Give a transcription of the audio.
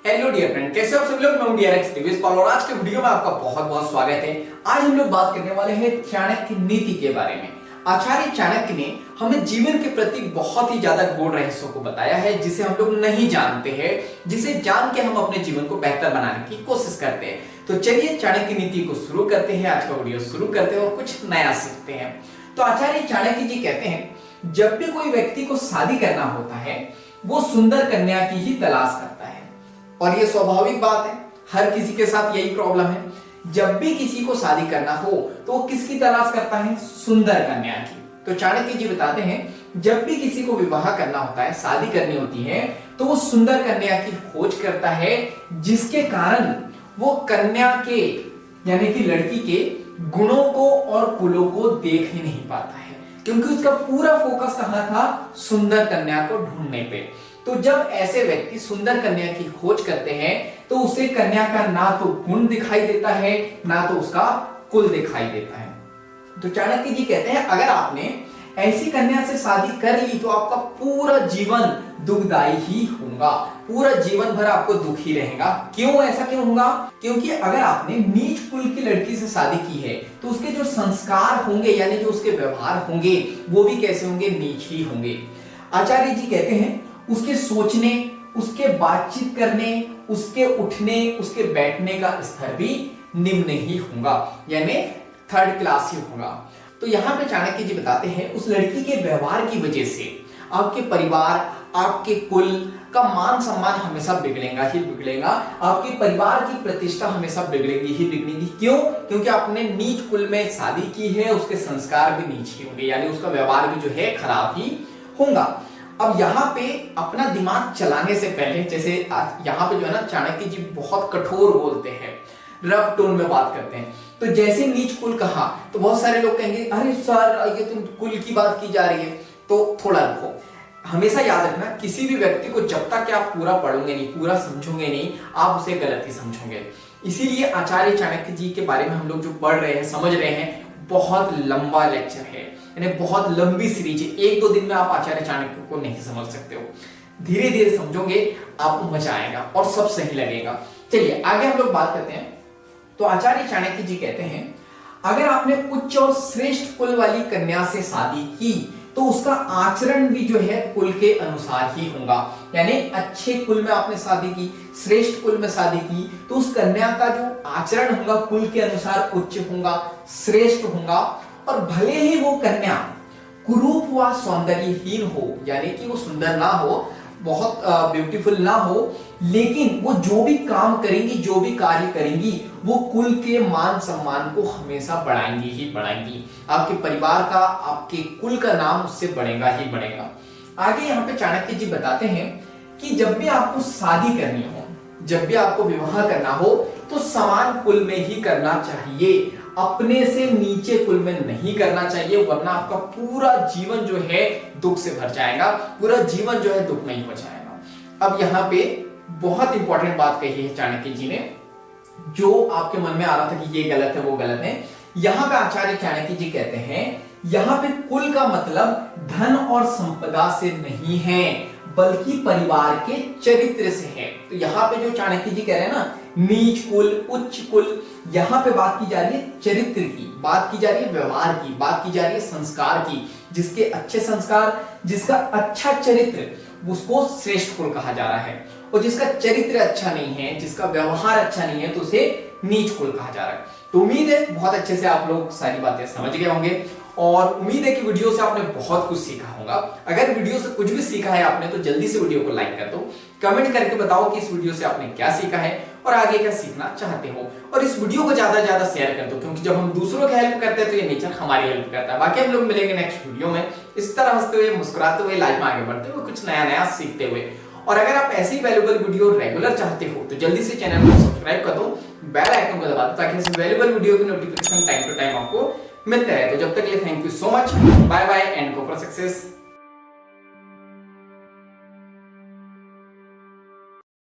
Hello dear friend, कैसे हो आप सभी लोग। मैं हूं डीआरएक्स दिवेश पाल और आज के वीडियो में आपका बहुत बहुत स्वागत है। आज हम लोग बात करने वाले हैं चाणक्य नीति के बारे में। आचार्य चाणक्य ने हमें जीवन के प्रति बहुत ही ज्यादा गूढ़ रहस्यों को बताया है, जिसे हम लोग नहीं जानते हैं, जिसे जान के हम अपने जीवन को बेहतर बनाने की कोशिश करते हैं। तो चलिए चाणक्य नीति को शुरू करते हैं। आज का वीडियो शुरू करते हैं और कुछ नया सीखते हैं। तो आचार्य चाणक्य जी कहते हैं, जब भी कोई व्यक्ति को शादी करना होता है वो सुंदर कन्या की ही तलाश करता है। और ये स्वाभाविक बात है, हर किसी के साथ यही प्रॉब्लम है। जब भी किसी को शादी करना हो तो वो किसकी तलाश करता है? सुंदर कन्या की। तो चाणक्य जी बताते हैं, जब भी किसी को विवाह करना होता है, शादी करनी होती है, तो वो सुंदर कन्या की खोज करता है, जिसके कारण वो कन्या के यानी कि लड़की के गुणों को और कुलों को देख ही नहीं पाता है, क्योंकि उसका पूरा फोकस कहां था? सुंदर कन्या को ढूंढने पे। तो जब ऐसे व्यक्ति सुंदर कन्या की खोज करते हैं तो उसे कन्या का ना तो गुण दिखाई देता है, ना तो उसका कुल दिखाई देता है। तो चाणक्य जी कहते हैं, अगर आपने ऐसी कन्या से शादी कर ली तो आपका पूरा जीवन दुखदाई ही होगा, पूरा जीवन भर आपको दुख ही रहेगा। क्यों? ऐसा क्यों होगा? क्योंकि अगर आपने नीच कुल की लड़की से शादी की है तो उसके जो संस्कार होंगे यानी जो उसके व्यवहार होंगे वो भी कैसे होंगे? नीच ही होंगे। आचार्य जी कहते हैं, उसके सोचने, उसके बातचीत करने, उसके उठने, उसके बैठने का स्तर भी निम्न ही होगा, यानी थर्ड क्लास ही होगा। तो यहां पे चाणक्य जी बताते हैं, उस लड़की के व्यवहार की वजह से आपके परिवार, आपके कुल का मान सम्मान हमेशा बिगड़ेगा ही बिगड़ेगा। आपके परिवार की प्रतिष्ठा हमेशा बिगड़ेगी ही बिगड़ेगी। क्यों? क्योंकि आपने नीच कुल में शादी की है, उसके संस्कार भी नीच ही होंगे, यानी उसका व्यवहार भी जो है खराब ही होगा। अब यहाँ पे अपना दिमाग चलाने से पहले, जैसे यहाँ पे जो है ना चाणक्य जी बहुत कठोर बोलते हैं, रफ टोन में बात करते हैं। तो जैसे नीच कुल कहा तो बहुत सारे लोग कहेंगे, अरे सर ये तुम कुल की बात की जा रही है। तो थोड़ा रुको, हमेशा याद रखना, किसी भी व्यक्ति को जब तक आप पूरा पढ़ोगे नहीं, पूरा समझोगे नहीं, आप उसे गलत ही समझोगे। इसीलिए आचार्य चाणक्य जी के बारे में हम लोग जो पढ़ रहे हैं, समझ रहे हैं, बहुत लंबा लेक्चर है, यानी बहुत लंबी सीरीज है। एक दो दिन में आप आचार्य चाणक्य को नहीं समझ सकते हो। धीरे धीरे समझोगे, आपको मजा आएगा और सब सही लगेगा। चलिए आगे हम लोग बात करते हैं। तो आचार्य चाणक्य जी कहते हैं, अगर आपने उच्च और श्रेष्ठ कुल वाली कन्या से शादी की तो उसका आचरण भी जो है कुल के अनुसार ही होगा। यानी अच्छे कुल में आपने शादी की, श्रेष्ठ कुल में शादी की, तो उस कन्या का जो आचरण होगा कुल के अनुसार उच्च होगा, श्रेष्ठ होगा। और भले ही वो कन्या कुरूप व सौंदर्यहीन हो, यानी कि वो सुंदर ना हो, बहुत ब्यूटीफुल ना हो, लेकिन वो जो भी काम करेंगी, जो भी कार्य करेंगी, वो कुल के मान सम्मान को हमेशा बढ़ाएंगी ही बढ़ाएंगी। आपके परिवार का, आपके कुल का नाम उससे बढ़ेगा ही बढ़ेगा। आगे यहाँ पे चाणक्य जी बताते हैं कि जब भी आपको शादी करनी हो, जब भी आपको विवाह करना हो, तो समान कुल में ही करना चाहिए, अपने से नीचे कुल में नहीं करना चाहिए, वरना आपका पूरा जीवन जो है दुख से भर जाएगा, पूरा जीवन जो है दुख में ही हो जाएगा। अब यहाँ पे बहुत इंपॉर्टेंट बात कही है चाणक्य जी ने, जो आपके मन में आ रहा था कि ये गलत है वो गलत है। यहाँ पे आचार्य चाणक्य जी कहते हैं, यहाँ पे कुल का मतलब धन और संपदा से नहीं है, बल्कि परिवार के चरित्र से है। तो यहाँ पे जो चाणक्य जी कह रहे हैं ना, नीच कुल, उच्च कुल, यहाँ पे बात की जा रही है चरित्र की, बात की जा रही है व्यवहार की, बात की जा रही है संस्कार की। जिसके अच्छे संस्कार, जिसका अच्छा चरित्र, उसको श्रेष्ठ कुल कहा जा रहा है। और जिसका चरित्र अच्छा नहीं है, जिसका व्यवहार अच्छा नहीं है, तो उसे नीच कुल कहा जा रहा है। तो उम्मीद है बहुत अच्छे से आप लोग सारी बातें समझ गए होंगे और उम्मीद है कि वीडियो से आपने बहुत कुछ सीखा होगा। अगर वीडियो से कुछ भी सीखा है आपने तो जल्दी से वीडियो को लाइक कर दो, कमेंट करके बताओ कि इस वीडियो से आपने क्या सीखा है और आगे क्या सीखना चाहते हो। और इस वीडियो को ज्यादा से ज्यादा शेयर कर दो, क्योंकि जब हम दूसरों की हेल्प करते हैं तो ये नेचर हमारी हेल्प करता है। बाकी हम लोग मिलेंगे नेक्स्ट वीडियो में, इस तरह हंसते हुए, मुस्कुराते हुए, लाइफ में आगे बढ़ते हुए, कुछ नया नया सीखते हुए। और अगर आप ऐसी वैल्यूएबल वीडियो रेगुलर चाहते हो तो जल्दी से चैनल को सब्सक्राइब कर दो, बेल आइकन को दबा दो, ताकि इस वैल्यूएबल वीडियो की नोटिफिकेशन टाइम टू टाइम आपको मिलते रहे। तो जब तक के लिए thank you so much, bye bye and go for success.